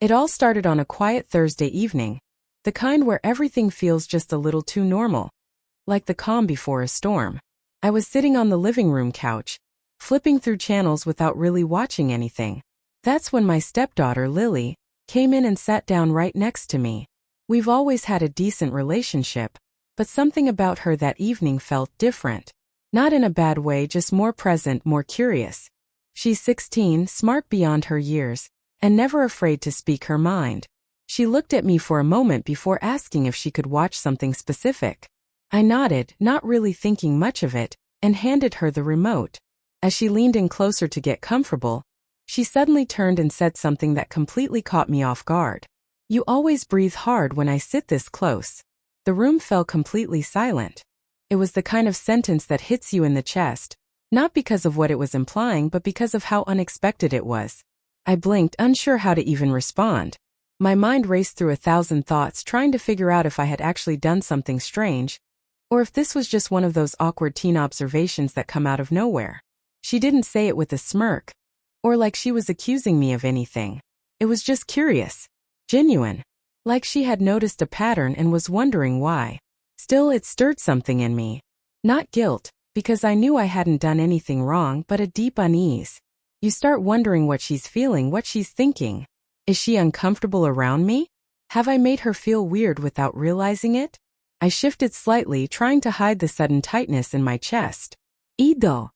It all started on a quiet Thursday evening, the kind where everything feels just a little too normal, like the calm before a storm. I was sitting on the living room couch, flipping through channels without really watching anything. That's when my stepdaughter, Lily, came in and sat down right next to me. We've always had a decent relationship, but something about her that evening felt different. Not in a bad way, just more present, more curious. She's 16, smart beyond her years, and never afraid to speak her mind. She looked at me for a moment before asking if she could watch something specific. I nodded, not really thinking much of it, and handed her the remote. As she leaned in closer to get comfortable, she suddenly turned and said something that completely caught me off guard. "You always breathe hard when I sit this close." The room fell completely silent. It was the kind of sentence that hits you in the chest, not because of what it was implying but because of how unexpected it was. I blinked, unsure how to even respond. My mind raced through 1,000 thoughts, trying to figure out if I had actually done something strange, or if this was just one of those awkward teen observations that come out of nowhere. She didn't say it with a smirk, or like she was accusing me of anything. It was just curious, genuine, like she had noticed a pattern and was wondering why. Still, it stirred something in me. Not guilt, because I knew I hadn't done anything wrong, but a deep unease. You start wondering what she's feeling, what she's thinking. Is she uncomfortable around me? Have I made her feel weird without realizing it? I shifted slightly, trying to hide the sudden tightness in my chest. "Ido?"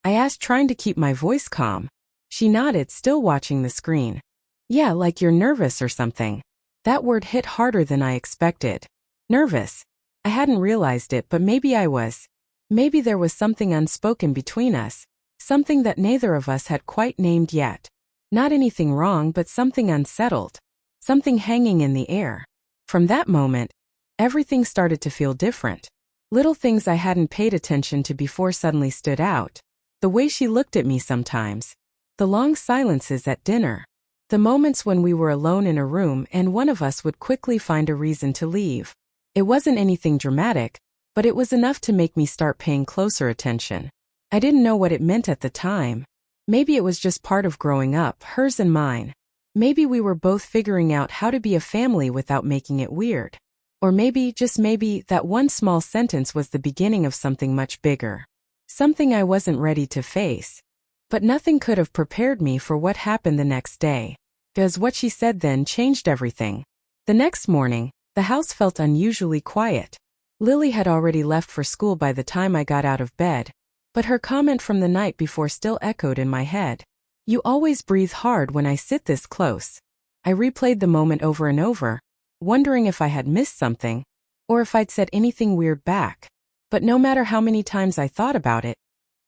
I asked, trying to keep my voice calm. She nodded, still watching the screen. "Yeah, like you're nervous or something." That word hit harder than I expected. Nervous. I hadn't realized it, but maybe I was. Maybe there was something unspoken between us, something that neither of us had quite named yet. Not anything wrong, but something unsettled. Something hanging in the air. From that moment, everything started to feel different. Little things I hadn't paid attention to before suddenly stood out. The way she looked at me sometimes. The long silences at dinner. The moments when we were alone in a room and one of us would quickly find a reason to leave. It wasn't anything dramatic, but it was enough to make me start paying closer attention. I didn't know what it meant at the time. Maybe it was just part of growing up, hers and mine. Maybe we were both figuring out how to be a family without making it weird. Or maybe, just maybe, that one small sentence was the beginning of something much bigger. Something I wasn't ready to face. But nothing could have prepared me for what happened the next day. Because what she said then changed everything. The next morning, the house felt unusually quiet. Lily had already left for school by the time I got out of bed, but her comment from the night before still echoed in my head. "You always breathe hard when I sit this close." I replayed the moment over and over, wondering if I had missed something, or if I'd said anything weird back. But no matter how many times I thought about it,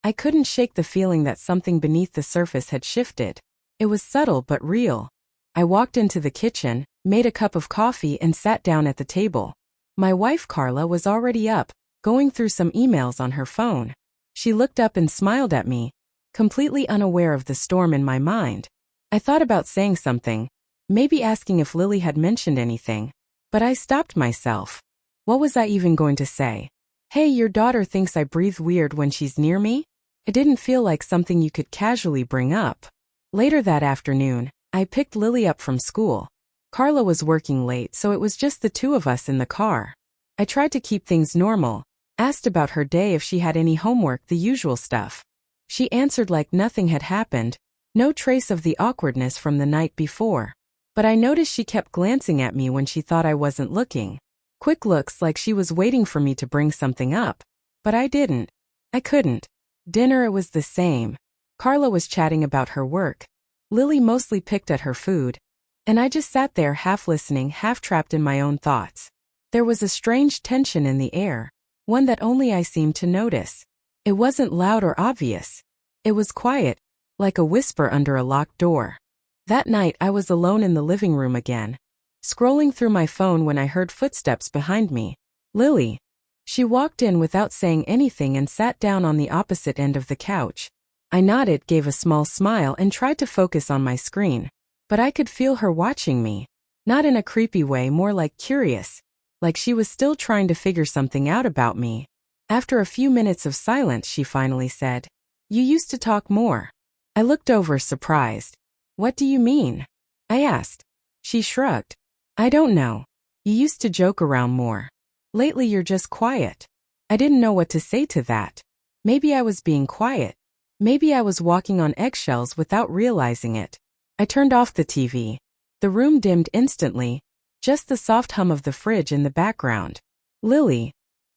I couldn't shake the feeling that something beneath the surface had shifted. It was subtle but real. I walked into the kitchen, made a cup of coffee and sat down at the table. My wife Carla was already up, going through some emails on her phone. She looked up and smiled at me, completely unaware of the storm in my mind. I thought about saying something, maybe asking if Lily had mentioned anything, but I stopped myself. What was I even going to say? "Hey, your daughter thinks I breathe weird when she's near me?" It didn't feel like something you could casually bring up. Later that afternoon, I picked Lily up from school. Carla was working late, so it was just the two of us in the car. I tried to keep things normal, asked about her day, if she had any homework, the usual stuff. She answered like nothing had happened, no trace of the awkwardness from the night before. But I noticed she kept glancing at me when she thought I wasn't looking. Quick looks, like she was waiting for me to bring something up. But I didn't. I couldn't. Dinner, it was the same. Carla was chatting about her work. Lily mostly picked at her food. And I just sat there, half listening, half trapped in my own thoughts. There was a strange tension in the air, one that only I seemed to notice. It wasn't loud or obvious. It was quiet, like a whisper under a locked door. That night I was alone in the living room again, scrolling through my phone when I heard footsteps behind me. Lily. She walked in without saying anything and sat down on the opposite end of the couch. I nodded, gave a small smile and tried to focus on my screen. But I could feel her watching me. Not in a creepy way, more like curious. Like she was still trying to figure something out about me. After a few minutes of silence, she finally said, "You used to talk more." I looked over, surprised. "What do you mean?" I asked. She shrugged. I don't know. You used to joke around more. Lately you're just quiet. I didn't know what to say to that. Maybe I was being quiet. Maybe I was walking on eggshells without realizing it. I turned off the TV. The room dimmed instantly, just the soft hum of the fridge in the background. Lily,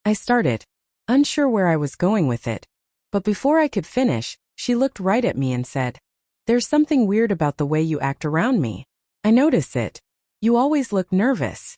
I started, unsure where I was going with it. But before I could finish, she looked right at me and said, there's something weird about the way you act around me. I notice it. You always look nervous.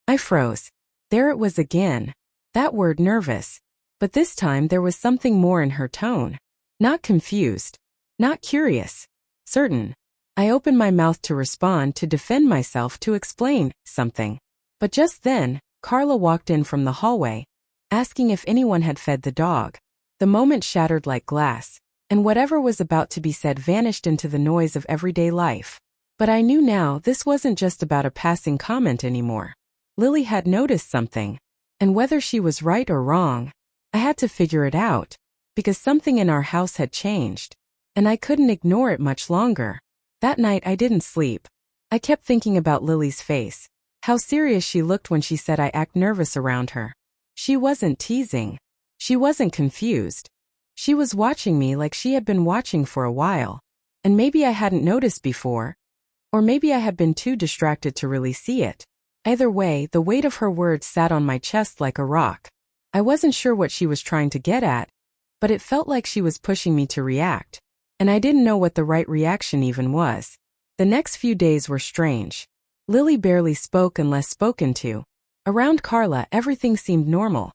I froze. There it was again. That word nervous. But this time there was something more in her tone. Not confused. Not curious. Certain. I opened my mouth to respond, to defend myself, to explain something. But just then, Carla walked in from the hallway, asking if anyone had fed the dog. The moment shattered like glass, and whatever was about to be said vanished into the noise of everyday life. But I knew now this wasn't just about a passing comment anymore. Lily had noticed something, and whether she was right or wrong, I had to figure it out, because something in our house had changed, and I couldn't ignore it much longer. That night I didn't sleep. I kept thinking about Lily's face, how serious she looked when she said I act nervous around her. She wasn't teasing. She wasn't confused. She was watching me like she had been watching for a while, and maybe I hadn't noticed before, or maybe I had been too distracted to really see it. Either way, the weight of her words sat on my chest like a rock. I wasn't sure what she was trying to get at, but it felt like she was pushing me to react, and I didn't know what the right reaction even was. The next few days were strange. Lily barely spoke unless spoken to. Around Carla, everything seemed normal.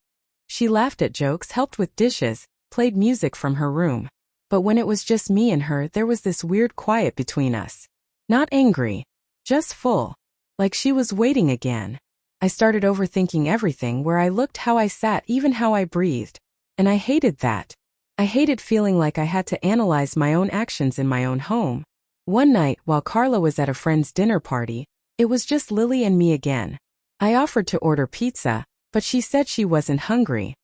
She laughed at jokes, helped with dishes, played music from her room. But when it was just me and her, there was this weird quiet between us. Not angry, just full. Like she was waiting again. I started overthinking everything, where I looked, how I sat, even how I breathed. And I hated that. I hated feeling like I had to analyze my own actions in my own home. One night, while Carla was at a friend's dinner party, it was just Lily and me again. I offered to order pizza, but she said she wasn't hungry.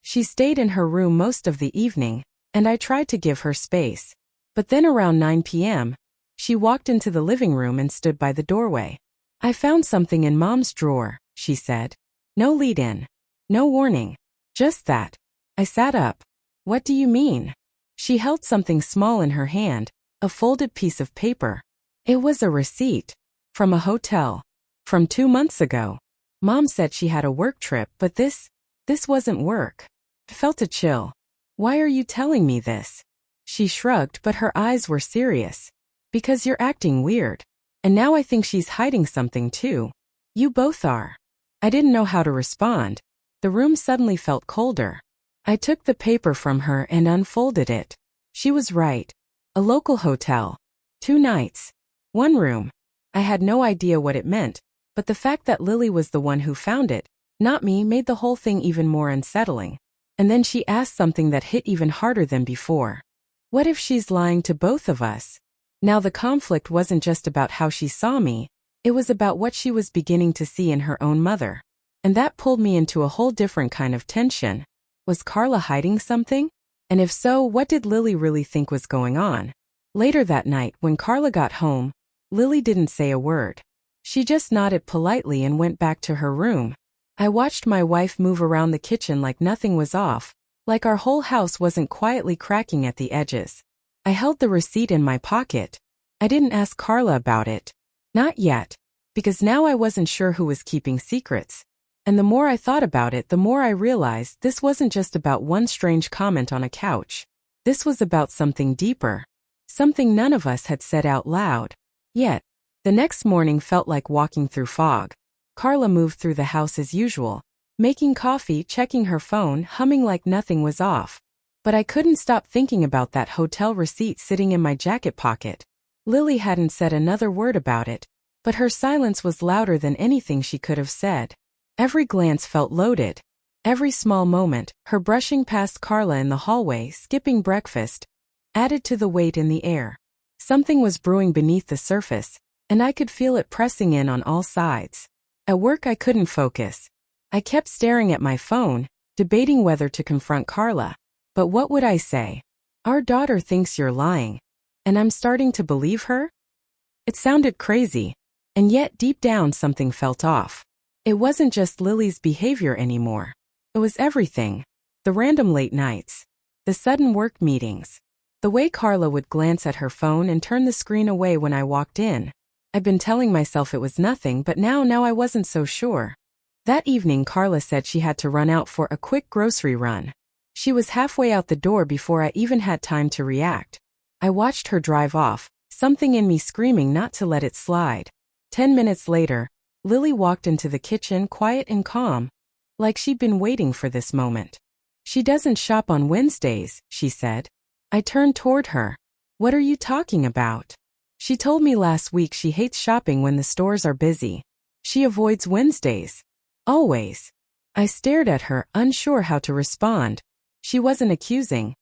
She stayed in her room most of the evening, and I tried to give her space. But then around 9 p.m., she walked into the living room and stood by the doorway. I found something in Mom's drawer, she said. No lead-in. No warning. Just that. I sat up. What do you mean? She held something small in her hand, a folded piece of paper. It was a receipt. From a hotel. From 2 months ago. Mom said she had a work trip, but this wasn't work. I felt a chill. Why are you telling me this? She shrugged, but her eyes were serious. Because you're acting weird. And now I think she's hiding something too. You both are. I didn't know how to respond. The room suddenly felt colder. I took the paper from her and unfolded it. She was right. A local hotel. 2 nights. 1 room. I had no idea what it meant, but the fact that Lily was the one who found it, not me, made the whole thing even more unsettling. And then she asked something that hit even harder than before. What if she's lying to both of us? Now the conflict wasn't just about how she saw me, it was about what she was beginning to see in her own mother. And that pulled me into a whole different kind of tension. Was Carla hiding something? And if so, what did Lily really think was going on? Later that night, when Carla got home, Lily didn't say a word. She just nodded politely and went back to her room. I watched my wife move around the kitchen like nothing was off, like our whole house wasn't quietly cracking at the edges. I held the receipt in my pocket. I didn't ask Carla about it. Not yet. Because now I wasn't sure who was keeping secrets. And the more I thought about it, the more I realized this wasn't just about one strange comment on a couch. This was about something deeper. Something none of us had said out loud. Yet, the next morning felt like walking through fog. Carla moved through the house as usual, making coffee, checking her phone, humming like nothing was off. But I couldn't stop thinking about that hotel receipt sitting in my jacket pocket. Lily hadn't said another word about it, but her silence was louder than anything she could have said. Every glance felt loaded. Every small moment, her brushing past Carla in the hallway, skipping breakfast, added to the weight in the air. Something was brewing beneath the surface, and I could feel it pressing in on all sides. At work I couldn't focus. I kept staring at my phone, debating whether to confront Carla. But what would I say? Our daughter thinks you're lying. And I'm starting to believe her? It sounded crazy. And yet deep down something felt off. It wasn't just Lily's behavior anymore. It was everything. The random late nights. The sudden work meetings. The way Carla would glance at her phone and turn the screen away when I walked in. I'd been telling myself it was nothing, but now I wasn't so sure. That evening Carla said she had to run out for a quick grocery run. She was halfway out the door before I even had time to react. I watched her drive off, something in me screaming not to let it slide. 10 minutes later, Lily walked into the kitchen quiet and calm, like she'd been waiting for this moment. "She doesn't shop on Wednesdays," she said. I turned toward her. "What are you talking about?" "She told me last week she hates shopping when the stores are busy. She avoids Wednesdays. Always." I stared at her, unsure how to respond. She wasn't accusing.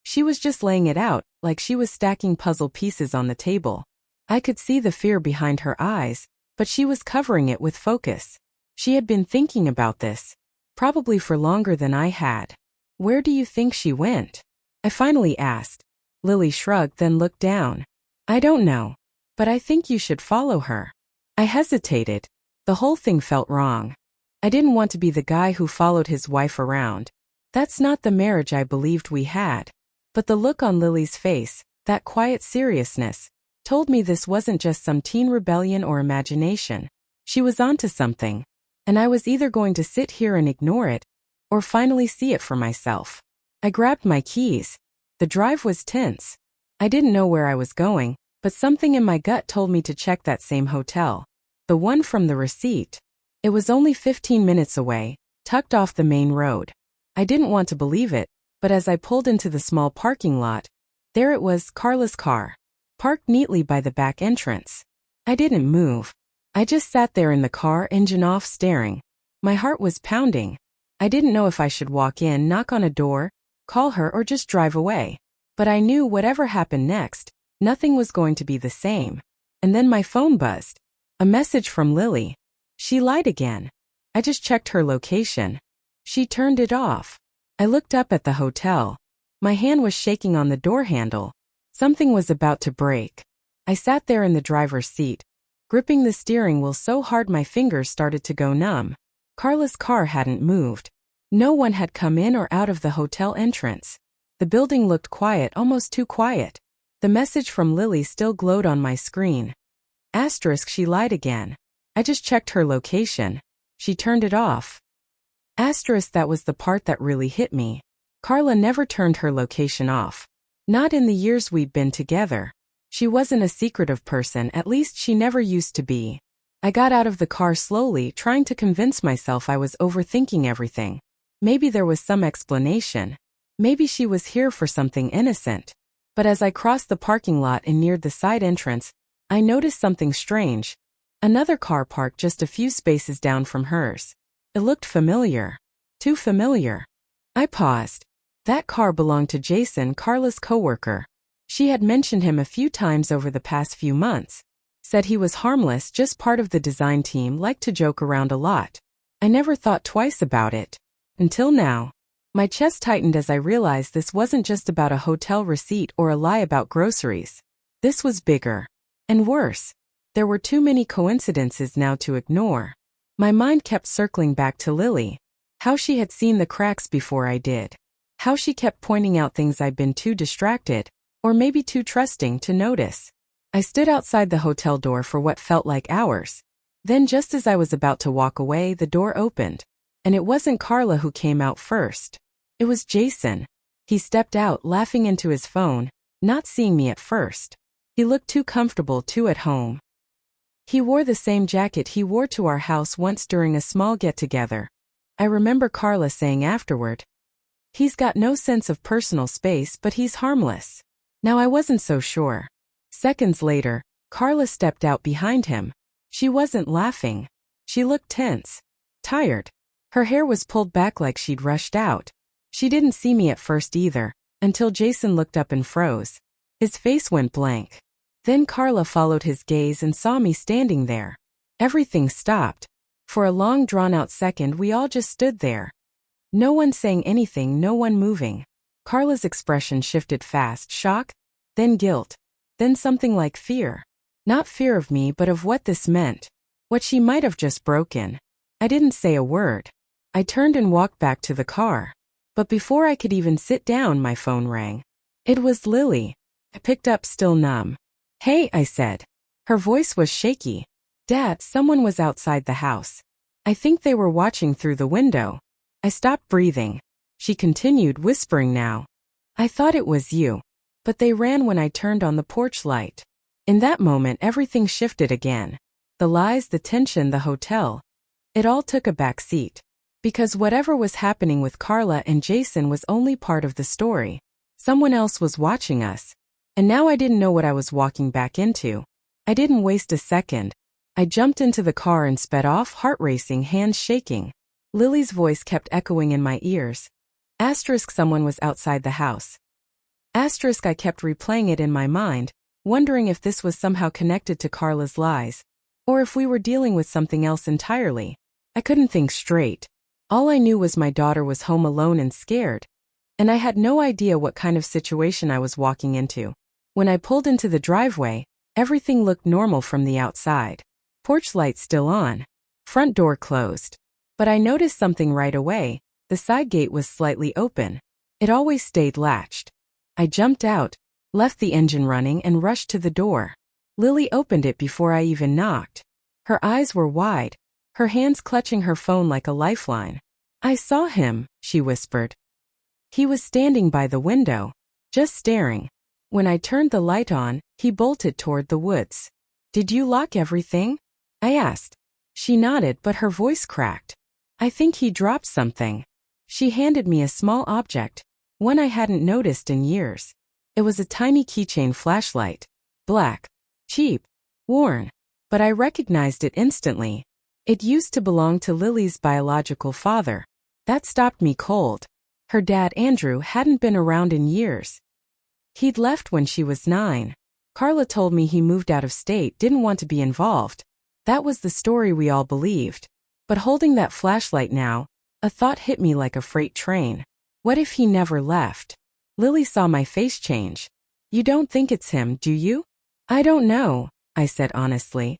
She was just laying it out, like she was stacking puzzle pieces on the table. I could see the fear behind her eyes, but she was covering it with focus. She had been thinking about this, probably for longer than I had. "Where do you think she went?" I finally asked. Lily shrugged, then looked down. "I don't know, but I think you should follow her." I hesitated. The whole thing felt wrong. I didn't want to be the guy who followed his wife around. That's not the marriage I believed we had. But the look on Lily's face, that quiet seriousness, told me this wasn't just some teen rebellion or imagination. She was onto something. And I was either going to sit here and ignore it, or finally see it for myself. I grabbed my keys. The drive was tense. I didn't know where I was going, but something in my gut told me to check that same hotel. The one from the receipt. It was only 15 minutes away, tucked off the main road. I didn't want to believe it, but as I pulled into the small parking lot, there it was, Carla's car, parked neatly by the back entrance. I didn't move. I just sat there in the car, engine off, staring. My heart was pounding. I didn't know if I should walk in, knock on a door, call her, or just drive away. But I knew whatever happened next, nothing was going to be the same. And then my phone buzzed. A message from Lily. She lied again. I just checked her location. She turned it off. I looked up at the hotel. My hand was shaking on the door handle. Something was about to break. I sat there in the driver's seat, gripping the steering wheel so hard my fingers started to go numb. Carla's car hadn't moved. No one had come in or out of the hotel entrance. The building looked quiet, almost too quiet. The message from Lily still glowed on my screen. Asterisk, she lied again. I just checked her location. She turned it off. Asterisk, that was the part that really hit me. Carla never turned her location off. Not in the years we'd been together. She wasn't a secretive person, at least she never used to be. I got out of the car slowly, trying to convince myself I was overthinking everything. Maybe there was some explanation. Maybe she was here for something innocent. But as I crossed the parking lot and neared the side entrance, I noticed something strange. Another car parked just a few spaces down from hers. It looked familiar. Too familiar. I paused. That car belonged to Jason, Carla's coworker. She had mentioned him a few times over the past few months. Said he was harmless, just part of the design team, liked to joke around a lot. I never thought twice about it. Until now. My chest tightened as I realized this wasn't just about a hotel receipt or a lie about groceries. This was bigger. And worse. There were too many coincidences now to ignore. My mind kept circling back to Lily. How she had seen the cracks before I did. How she kept pointing out things I'd been too distracted, or maybe too trusting, to notice. I stood outside the hotel door for what felt like hours. Then just as I was about to walk away, the door opened. And it wasn't Carla who came out first. It was Jason. He stepped out, laughing into his phone, not seeing me at first. He looked too comfortable, too at home. He wore the same jacket he wore to our house once during a small get-together. I remember Carla saying afterward, "He's got no sense of personal space, but he's harmless." Now I wasn't so sure. Seconds later, Carla stepped out behind him. She wasn't laughing. She looked tense. Tired. Her hair was pulled back like she'd rushed out. She didn't see me at first either, until Jason looked up and froze. His face went blank. Then Carla followed his gaze and saw me standing there. Everything stopped. For a long drawn-out second we all just stood there. No one saying anything, no one moving. Carla's expression shifted fast, shock, then guilt, then something like fear. Not fear of me, but of what this meant. What she might have just broken. I didn't say a word. I turned and walked back to the car. But before I could even sit down, my phone rang. It was Lily. I picked up, still numb. "Hey," I said. Her voice was shaky. "Dad, someone was outside the house. I think they were watching through the window." I stopped breathing. She continued, whispering now. "I thought it was you. But they ran when I turned on the porch light." In that moment, everything shifted again. The lies, the tension, the hotel. It all took a back seat. Because whatever was happening with Carla and Jason was only part of the story. Someone else was watching us. And now I didn't know what I was walking back into. I didn't waste a second. I jumped into the car and sped off, heart racing, hands shaking. Lily's voice kept echoing in my ears. Someone was outside the house. I kept replaying it in my mind, wondering if this was somehow connected to Carla's lies, or if we were dealing with something else entirely. I couldn't think straight. All I knew was my daughter was home alone and scared, and I had no idea what kind of situation I was walking into. When I pulled into the driveway, everything looked normal from the outside. Porch light still on. Front door closed. But I noticed something right away. The side gate was slightly open. It always stayed latched. I jumped out, left the engine running, and rushed to the door. Lily opened it before I even knocked. Her eyes were wide, her hands clutching her phone like a lifeline. "I saw him," she whispered. "He was standing by the window, just staring. When I turned the light on, he bolted toward the woods." "Did you lock everything?" I asked. She nodded, but her voice cracked. "I think he dropped something." She handed me a small object, one I hadn't noticed in years. It was a tiny keychain flashlight. Black. Cheap. Worn. But I recognized it instantly. It used to belong to Lily's biological father. That stopped me cold. Her dad, Andrew, hadn't been around in years. He'd left when she was 9. Carla told me he moved out of state, didn't want to be involved. That was the story we all believed. But holding that flashlight now, a thought hit me like a freight train. What if he never left? Lily saw my face change. "You don't think it's him, do you?" "I don't know," I said honestly.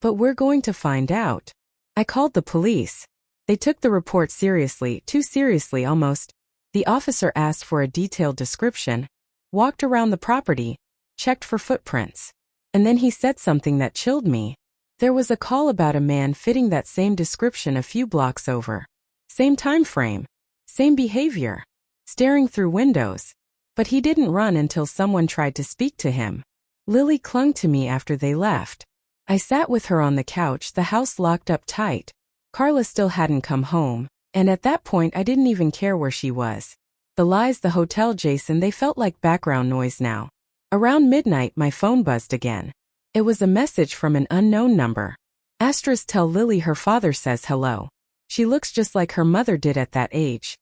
"But we're going to find out." I called the police. They took the report seriously, too seriously almost. The officer asked for a detailed description, walked around the property, checked for footprints. And then he said something that chilled me. There was a call about a man fitting that same description a few blocks over. Same time frame. Same behavior. Staring through windows. But he didn't run until someone tried to speak to him. Lily clung to me after they left. I sat with her on the couch, the house locked up tight. Carla still hadn't come home, and at that point I didn't even care where she was. The lies, the hotel, Jason, they felt like background noise now. Around midnight, my phone buzzed again. It was a message from an unknown number. Tell Lily her father says hello. She looks just like her mother did at that age.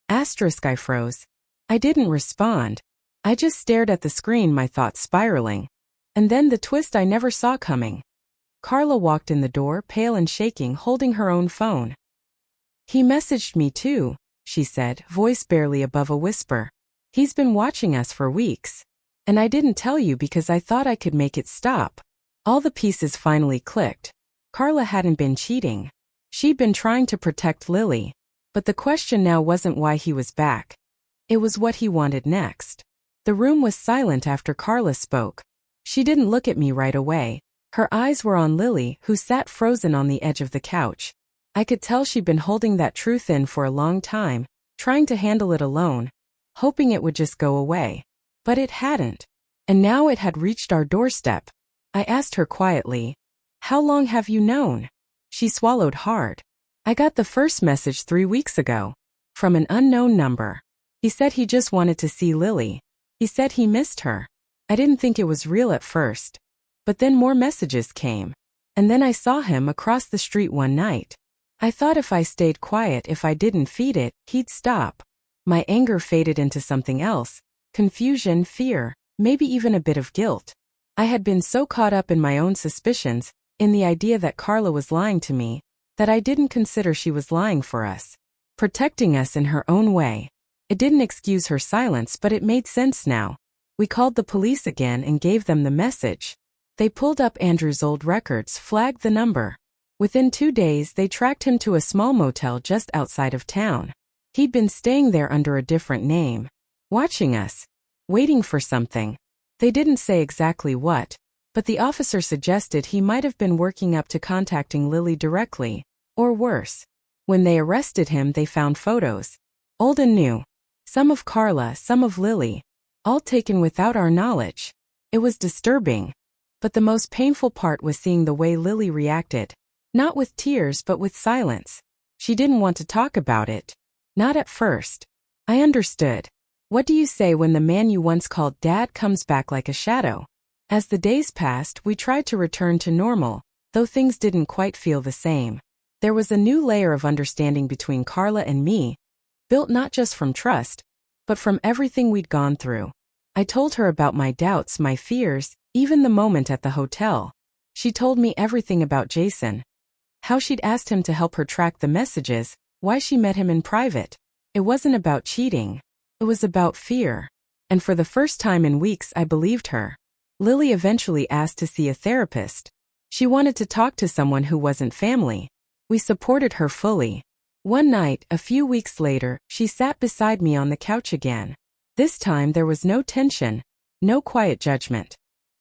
I froze. I didn't respond. I just stared at the screen, my thoughts spiraling. And then the twist I never saw coming. Carla walked in the door, pale and shaking, holding her own phone. "He messaged me too," she said, voice barely above a whisper. "He's been watching us for weeks. And I didn't tell you because I thought I could make it stop." All the pieces finally clicked. Carla hadn't been cheating. She'd been trying to protect Lily. But the question now wasn't why he was back. It was what he wanted next. The room was silent after Carla spoke. She didn't look at me right away. Her eyes were on Lily, who sat frozen on the edge of the couch. I could tell she'd been holding that truth in for a long time, trying to handle it alone, hoping it would just go away. But it hadn't. And now it had reached our doorstep. I asked her quietly, "How long have you known?" She swallowed hard. "I got the first message 3 weeks ago. From an unknown number. He said he just wanted to see Lily. He said he missed her. I didn't think it was real at first. But then more messages came. And then I saw him across the street one night. I thought if I stayed quiet, if I didn't feed it, he'd stop." My anger faded into something else. Confusion, fear, maybe even a bit of guilt. I had been so caught up in my own suspicions, in the idea that Carla was lying to me, that I didn't consider she was lying for us. Protecting us in her own way. It didn't excuse her silence, but it made sense now. We called the police again and gave them the message. They pulled up Andrew's old records, flagged the number. Within 2 days, they tracked him to a small motel just outside of town. He'd been staying there under a different name, watching us, waiting for something. They didn't say exactly what, but the officer suggested he might have been working up to contacting Lily directly, or worse. When they arrested him, they found photos, old and new, some of Carla, some of Lily, all taken without our knowledge. It was disturbing, but the most painful part was seeing the way Lily reacted, not with tears but with silence. She didn't want to talk about it. Not at first. I understood. What do you say when the man you once called Dad comes back like a shadow? As the days passed, we tried to return to normal, though things didn't quite feel the same. There was a new layer of understanding between Carla and me, built not just from trust, but from everything we'd gone through. I told her about my doubts, my fears, even the moment at the hotel. She told me everything about Jason. How she'd asked him to help her track the messages, why she met him in private. It wasn't about cheating. It was about fear. And for the first time in weeks, I believed her. Lily eventually asked to see a therapist. She wanted to talk to someone who wasn't family. We supported her fully. One night, a few weeks later, she sat beside me on the couch again. This time there was no tension, no quiet judgment.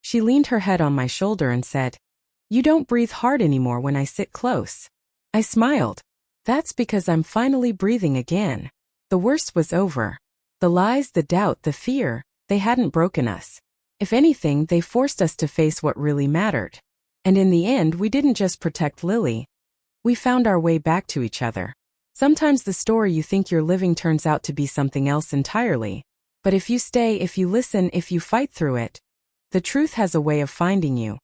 She leaned her head on my shoulder and said, "You don't breathe hard anymore when I sit close." I smiled. That's because I'm finally breathing again. The worst was over. The lies, the doubt, the fear, they hadn't broken us. If anything, they forced us to face what really mattered. And in the end, we didn't just protect Lily. We found our way back to each other. Sometimes the story you think you're living turns out to be something else entirely. But if you stay, if you listen, if you fight through it, the truth has a way of finding you.